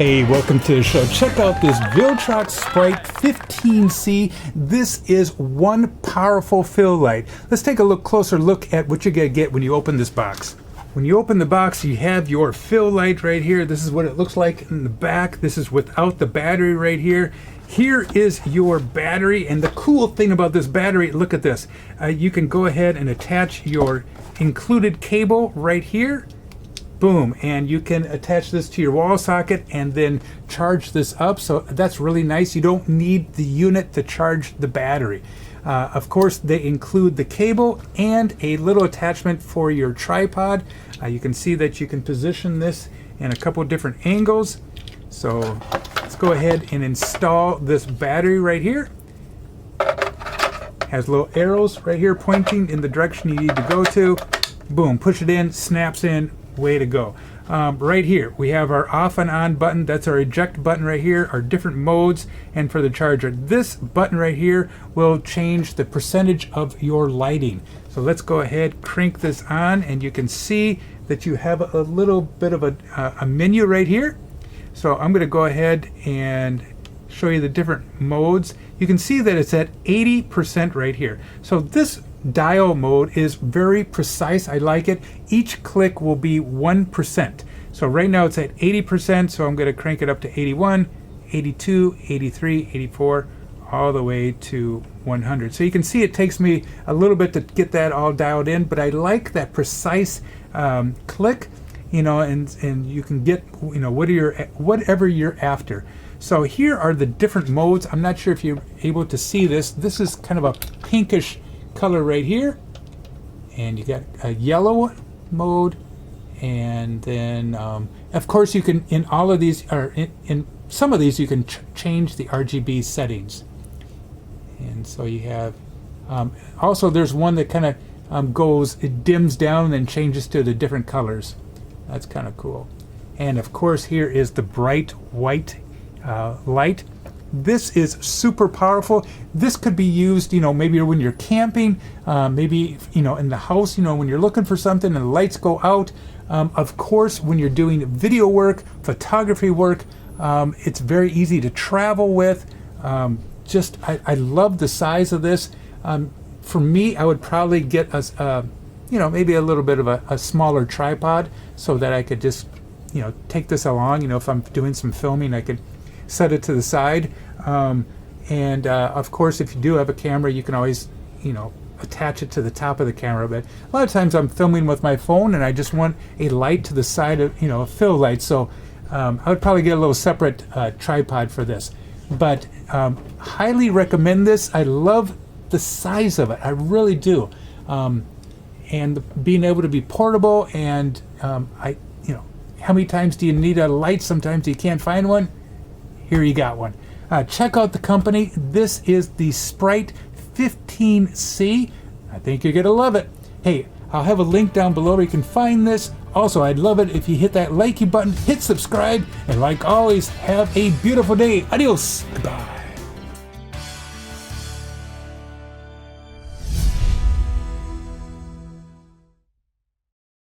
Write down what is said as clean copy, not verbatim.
Hey, welcome to the show. Check out this Viltrox Sprite 15C. This is one powerful fill light. Let's take a closer look at what you're going to get when you open this box. When you open the box, you have your fill light right here. This is what it looks like in the back. This is without the battery right here. Here is your battery, and the cool thing about this battery, look at this. You can go ahead and attach your included cable right here. Boom, and you can attach this to your wall socket and then charge this up. So that's really nice. You don't need the unit to charge the battery. Of course, they include the cable and a little attachment for your tripod. You can see that you can position this in a couple different angles. So let's go ahead and install this battery right here. Has little arrows right here pointing in the direction you need to go to. Boom, push it in, snaps in. Way to go. Right here we have our off and on button. That's our eject button right here, our different modes, and for the charger, this button right here will change the percentage of your lighting. So let's go ahead, crank this on, and you can see that you have a little bit of a menu right here. So I'm going to go ahead and show you the different modes. You can see that it's at 80% right here. So this dial mode is very precise. I like it. Each click will be 1%. So right now it's at 80%, so I'm going to crank it up to 81, 82, 83, 84, all the way to 100. So you can see it takes me a little bit to get that all dialed in, but I like that precise click, you know, and you can get, you know, whatever you're after. So here are the different modes. I'm not sure if you're able to see this. This is kind of a pinkish color right here, and you got a yellow mode, and then of course you can, in all of these, or in some of these, you can change the RGB settings. And so you have also there's one that kind of it dims down and then changes to the different colors. That's kind of cool. And of course here is the bright white light. This is super powerful. This could be used, you know, maybe when you're camping, maybe, you know, in the house, you know, when you're looking for something and the lights go out. Of course, when you're doing video work, photography work, it's very easy to travel with. I love the size of this. For me, I would probably get you know, maybe a little bit of a smaller tripod so that I could just, you know, take this along. You know, if I'm doing some filming, I could set it to the side, and of course if you do have a camera, you can always, you know, attach it to the top of the camera. But a lot of times I'm filming with my phone and I just want a light to the side of, you know, a fill light, so I would probably get a little separate tripod for this. But highly recommend this. I love the size of it, I really do, and being able to be portable, and you know, how many times do you need a light? Sometimes you can't find one. Here you got one. Check out the company. This is the Sprite 15C. I think you're going to love it. Hey, I'll have a link down below where you can find this. Also, I'd love it if you hit that likey button, hit subscribe, and like always, have a beautiful day. Adios. Goodbye.